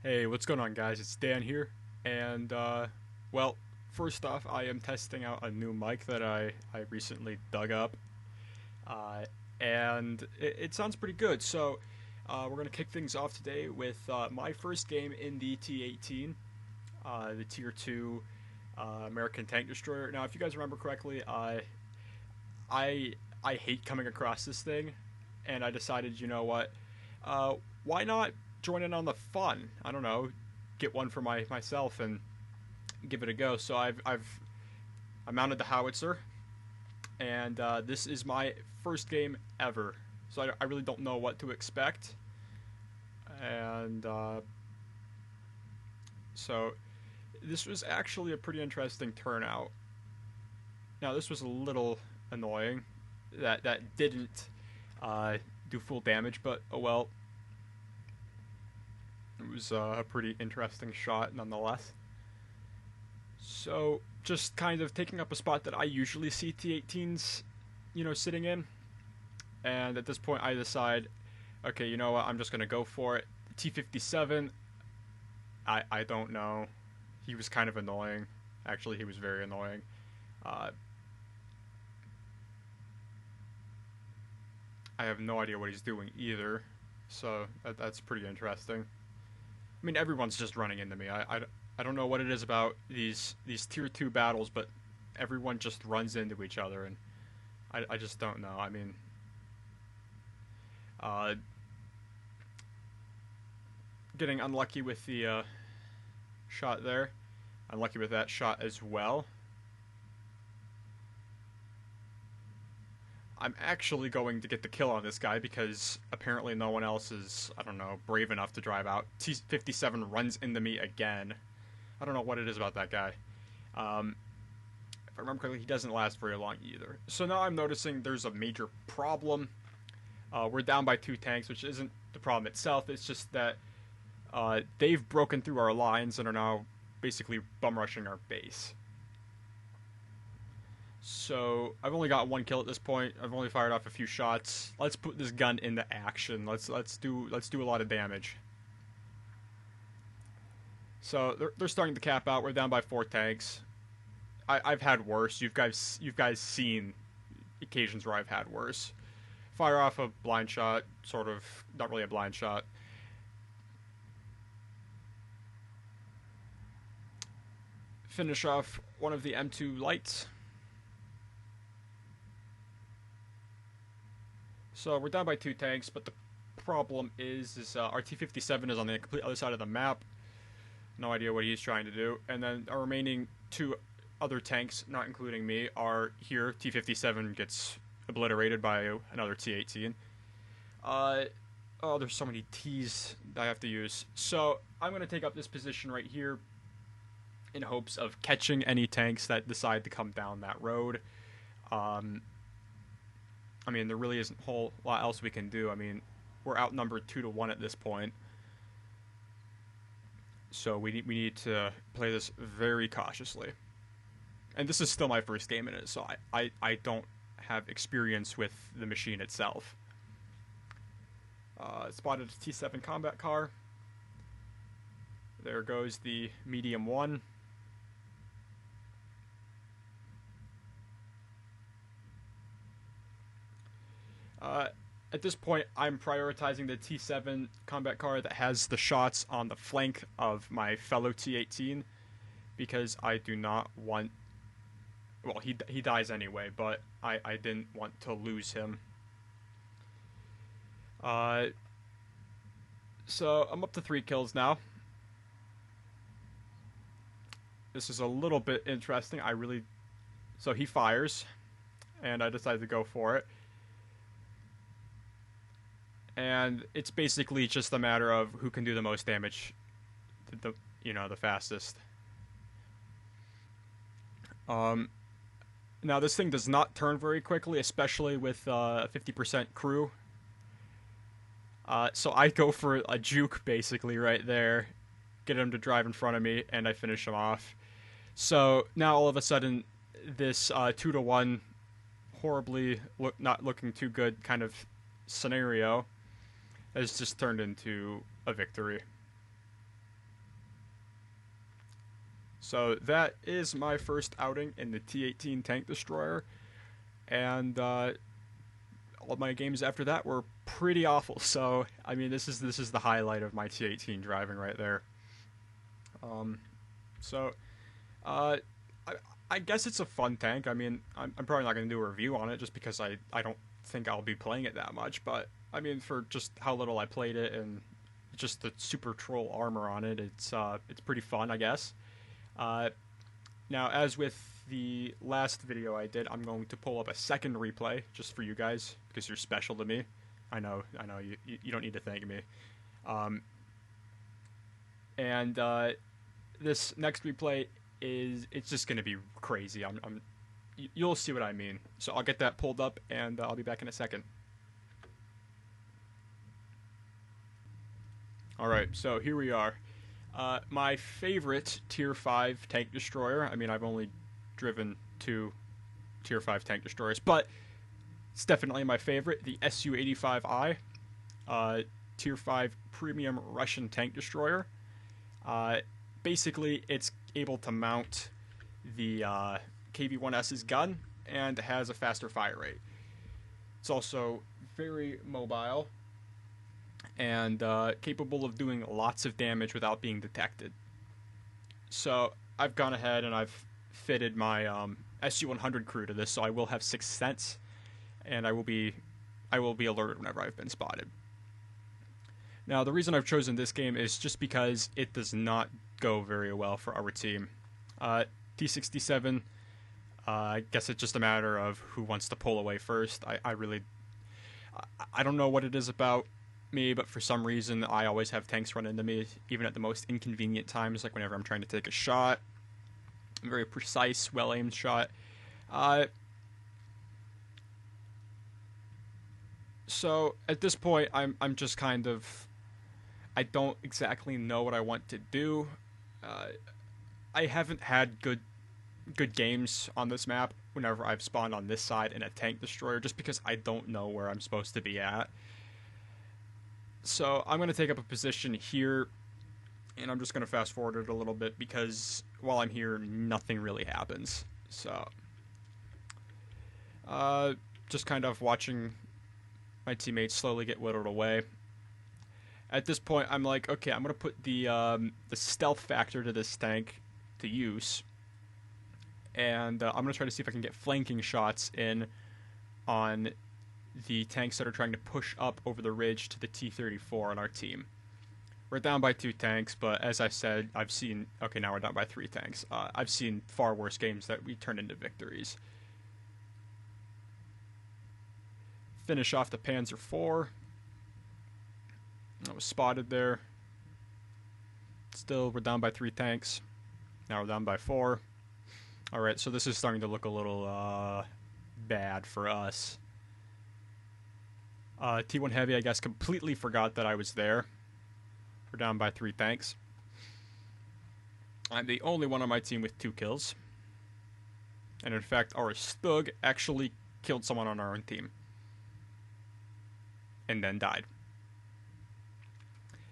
Hey, what's going on, guys? It's Dan here, and well, first off, I am testing out a new mic that I recently dug up, uh, and it sounds pretty good. So, we're gonna kick things off today with my first game in the T18, the Tier Two American Tank Destroyer. Now, if you guys remember correctly, I I hate coming across this thing, and I decided, you know what, uh, why not join in on the fun? I don't know, get one for myself and give it a go. So I mounted the howitzer, and this is my first game ever. So I really don't know what to expect, and so this was actually a pretty interesting turnout. Now this was a little annoying that didn't uh, do full damage, but oh well. It was a pretty interesting shot nonetheless. So just kind of taking up a spot that I usually see T18s, sitting in. And at this point, I decide, okay, you know what? I'm just gonna go for it. T57. I don't know. He was kind of annoying. Actually, he was very annoying. Uh, I have no idea what he's doing either. So that's pretty interesting. I mean, everyone's just running into me. I don't know what it is about these tier two battles, but everyone just runs into each other, and I just don't know. I mean, uh, getting unlucky with the shot there. Unlucky with that shot as well. I'm actually going to get the kill on this guy because apparently no one else is, I don't know, brave enough to drive out. T57 runs into me again. I don't know what it is about that guy. Um, if I remember correctly, he doesn't last very long either. So now I'm noticing there's a major problem. We're down by two tanks, which isn't the problem itself. It's just that they've broken through our lines and are now basically bum rushing our base. So I've only got one kill at this point. I've only fired off a few shots. Let's put this gun into action. Let's do a lot of damage. So they're starting to cap out. We're down by four tanks. I've had worse. You've guys seen occasions where I've had worse. Fire off a blind shot, sort of, not really a blind shot. Finish off one of the M2 lights. So we're down by two tanks, but the problem is our T57 is on the complete other side of the map. No idea what he's trying to do. And then our remaining two other tanks, not including me, are here. T57 gets obliterated by another T18. Oh, there's so many T's that I have to use. So I'm going to take up this position right here in hopes of catching any tanks that decide to come down that road. Um, I mean, there really isn't a whole lot else we can do. I mean, we're outnumbered 2-1 at this point. So we need to play this very cautiously. And this is still my first game in it, so I don't have experience with the machine itself. Spotted a T7 combat car. There goes the medium one. At this point, I'm prioritizing the T7 combat car that has the shots on the flank of my fellow T18 because I do not want. Well, he dies anyway, but I didn't want to lose him. Uh, so I'm up to 3 kills now. This is a little bit interesting. So he fires, and I decided to go for it. And it's basically just a matter of who can do the most damage, the fastest. Um, Now this thing does not turn very quickly, especially with 50% crew. So I go for a juke basically right there, get him to drive in front of me, and I finish him off. So now all of a sudden, this 2-1, horribly not looking too good kind of scenario has just turned into a victory. So that is my first outing in the T18 Tank Destroyer, and all my games after that were pretty awful. So I mean, this is the highlight of my T18 driving right there. Um, so uh, I, I guess it's a fun tank. I mean, I'm probably not going to do a review on it just because I don't think I'll be playing it that much. But I mean, for just how little I played it and just the super troll armor on it, it's pretty fun, I guess. Uh, Now, as with the last video I did, I'm going to pull up a second replay just for you guys because you're special to me. I know, you don't need to thank me. And this next replay it's just going to be crazy. You'll see what I mean. So I'll get that pulled up and I'll be back in a second. Alright, so here we are. My favorite Tier 5 tank destroyer, I mean, I've only driven 2 Tier 5 tank destroyers, but it's definitely my favorite, the SU-85I, Tier 5 premium Russian tank destroyer. Basically, it's able to mount the KV-1S's gun and has a faster fire rate. It's also very mobile and capable of doing lots of damage without being detected. So I've gone ahead and I've fitted my SU-100 crew to this, so I will have 6th Sense, and I will be alerted whenever I've been spotted. Now, the reason I've chosen this game is just because it does not go very well for our team. T67, I guess it's just a matter of who wants to pull away first. I don't know what it is about me, but for some reason I always have tanks run into me, even at the most inconvenient times, like whenever I'm trying to take a shot. A very precise, well-aimed shot. So at this point, I'm just kind of, I don't exactly know what I want to do. I haven't had good games on this map whenever I've spawned on this side in a tank destroyer, just because I don't know where I'm supposed to be at. So I'm going to take up a position here, and I'm just going to fast forward it a little bit because while I'm here, nothing really happens. So, just kind of watching my teammates slowly get whittled away. At this point, I'm like, okay, I'm going to put the stealth factor to this tank to use, and I'm going to try to see if I can get flanking shots in on the tanks that are trying to push up over the ridge to the T-34 on our team. We're down by 2 tanks, but as I said, I've seen... Okay, now we're down by 3 tanks. I've seen far worse games that we turn into victories. Finish off the Panzer IV. I was spotted there. Still, we're down by 3 tanks. Now we're down by 4. Alright, so this is starting to look a little bad for us. T1 Heavy, I guess, completely forgot that I was there. We're down by 3 tanks. I'm the only one on my team with 2 kills. And in fact, our Stug actually killed someone on our own team. And then died.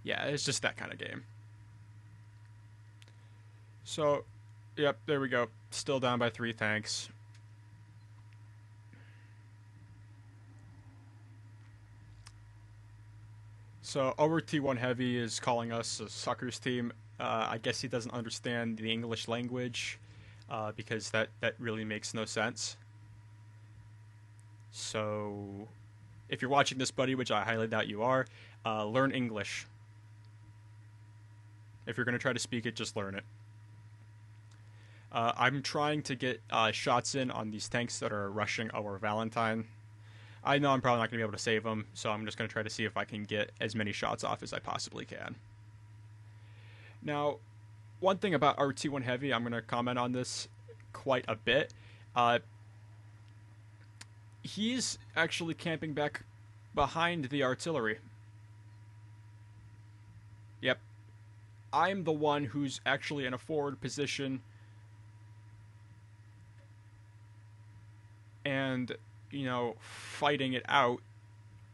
Yeah, it's just that kind of game. So, yep, there we go. Still down by 3 tanks. So our T1 Heavy is calling us a suckers team. I guess he doesn't understand the English language because that really makes no sense. So if you're watching this, buddy, which I highly doubt you are, learn English. If you're going to try to speak it, just learn it. I'm trying to get shots in on these tanks that are rushing our Valentine. I know I'm probably not going to be able to save them, so I'm just going to try to see if I can get as many shots off as I possibly can. Now, one thing about our T1 Heavy, I'm going to comment on this quite a bit. He's actually camping back behind the artillery. Yep. I'm the one who's actually in a forward position. And, you know, fighting it out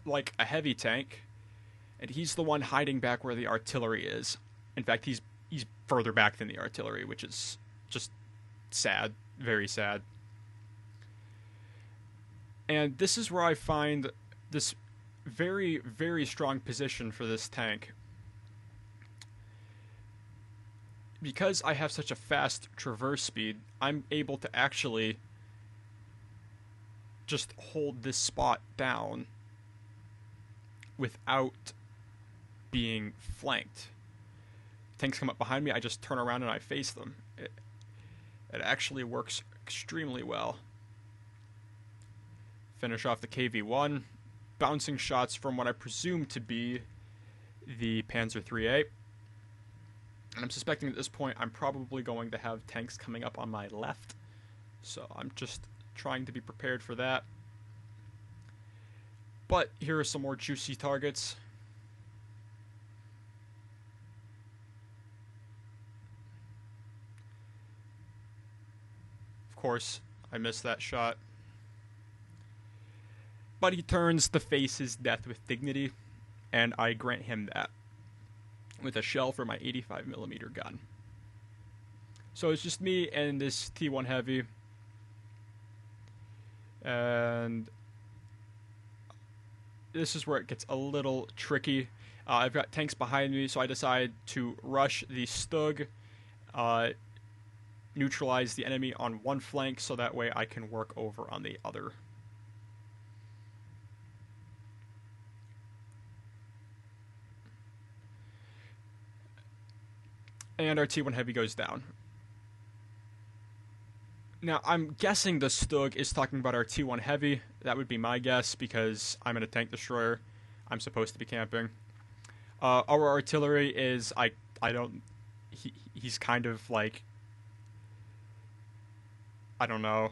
like a heavy tank. And he's the one hiding back where the artillery is. In fact, he's further back than the artillery, which is just sad, very sad. And this is where I find this very, very strong position for this tank. Because I have such a fast traverse speed, I'm able to actually just hold this spot down without being flanked. Tanks come up behind me, I just turn around and I face them. It actually works extremely well. Finish off the KV-1, bouncing shots from what I presume to be the Panzer IIIA. And I'm suspecting at this point I'm probably going to have tanks coming up on my left. So I'm just trying to be prepared for that. But here are some more juicy targets. Of course, I missed that shot. But he turns to face his death with dignity, and I grant him that with a shell for my 85mm gun. So it's just me and this T1 Heavy. And this is where it gets a little tricky. I've got tanks behind me, so I decide to rush the Stug, neutralize the enemy on one flank, so that way I can work over on the other. And our T1 Heavy goes down. Now, I'm guessing the Stug is talking about our T1 Heavy. That would be my guess, because I'm in a tank destroyer. I'm supposed to be camping. Our artillery is, he's kind of like, I don't know.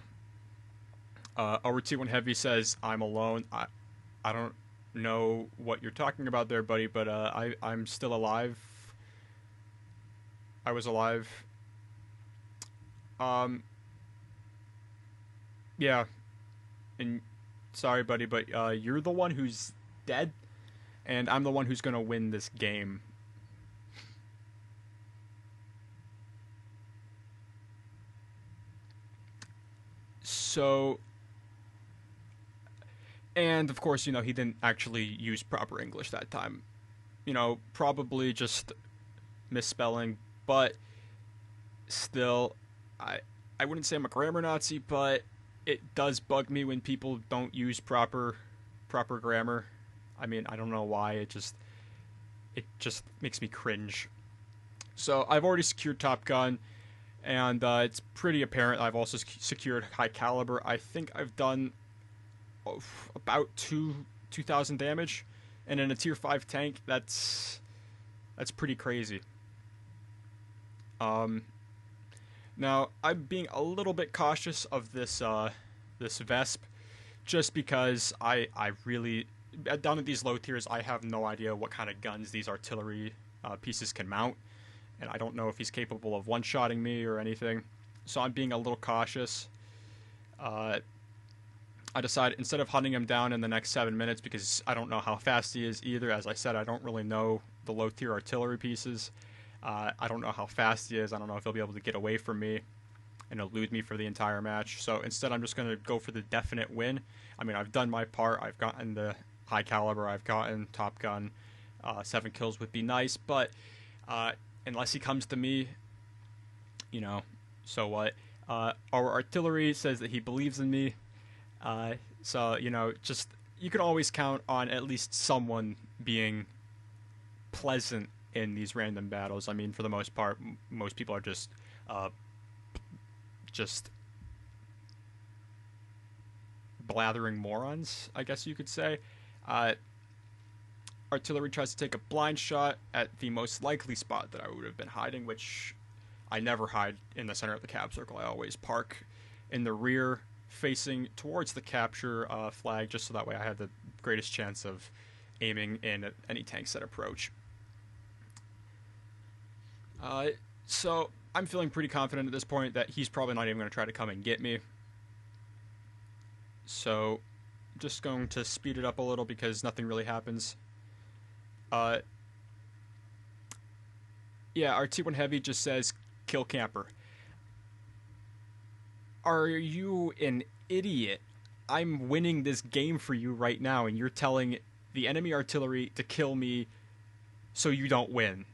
Our T1 Heavy says, I'm alone. I don't know what you're talking about there, buddy, but I'm still alive. I was alive. Yeah. And sorry, buddy, but you're the one who's dead, and I'm the one who's gonna win this game. So, and of course, you know, he didn't actually use proper English that time. You know, probably just misspelling, but still, I wouldn't say I'm a grammar Nazi, but it does bug me when people don't use proper grammar. I mean, I don't know why, it just makes me cringe. So I've already secured Top Gun, and it's pretty apparent I've also secured High Caliber. I think I've done about 2,000 damage, and in a Tier 5 tank, that's pretty crazy. Now, I'm being a little bit cautious of this Vesp, just because I really, down at these low tiers, I have no idea what kind of guns these artillery pieces can mount, and I don't know if he's capable of one-shotting me or anything, so I'm being a little cautious. I decided, instead of hunting him down in the next 7 minutes, because I don't know how fast he is either, as I said, I don't really know the low-tier artillery pieces. I don't know how fast he is. I don't know if he'll be able to get away from me and elude me for the entire match. So instead, I'm just going to go for the definite win. I mean, I've done my part. I've gotten the High Caliber. I've gotten Top Gun. 7 kills would be nice. But unless he comes to me, you know, so what? Our artillery says that he believes in me. So, you know, just, you can always count on at least someone being pleasant in these random battles. I mean, for the most part, most people are just blathering morons, I guess you could say. Artillery tries to take a blind shot at the most likely spot that I would have been hiding, which I never hide in the center of the cap circle. I always park in the rear, facing towards the capture flag, just so that way I have the greatest chance of aiming in at any tanks that approach. So I'm feeling pretty confident at this point that he's probably not even going to try to come and get me. So I'm just going to speed it up a little because nothing really happens. Yeah, our T1 Heavy just says, kill camper. Are you an idiot? I'm winning this game for you right now, and you're telling the enemy artillery to kill me so you don't win.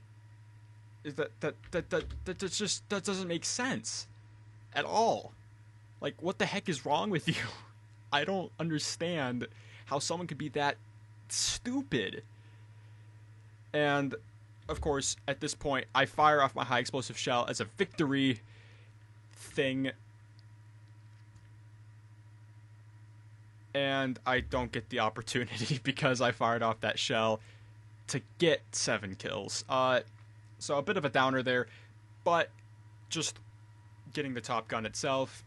That doesn't make sense at all. Like, what the heck is wrong with you? I don't understand how someone could be that stupid. And of course, at this point, I fire off my high explosive shell as a victory thing, and I don't get the opportunity because I fired off that shell to get 7 kills. So a bit of a downer there, but just getting the top gun itself,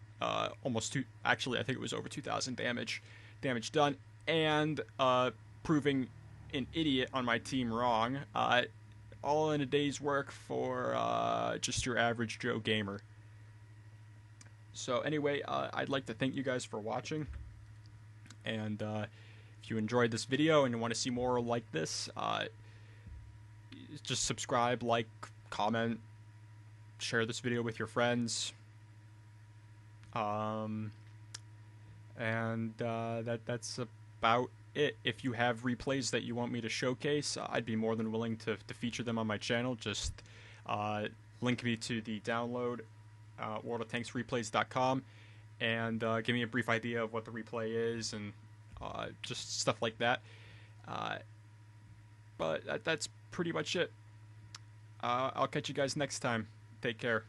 almost two. Actually, I think it was over 2,000 damage done, and proving an idiot on my team wrong. All in a day's work for just your average Joe gamer. So anyway, I'd like to thank you guys for watching, and if you enjoyed this video and you want to see more like this, just subscribe, like, comment, share this video with your friends, and that's about it. If you have replays that you want me to showcase, I'd be more than willing to feature them on my channel. Just link me to the download, worldoftanksreplays.com, and give me a brief idea of what the replay is, and just stuff like that. But that's pretty much it. I'll catch you guys next time. Take care.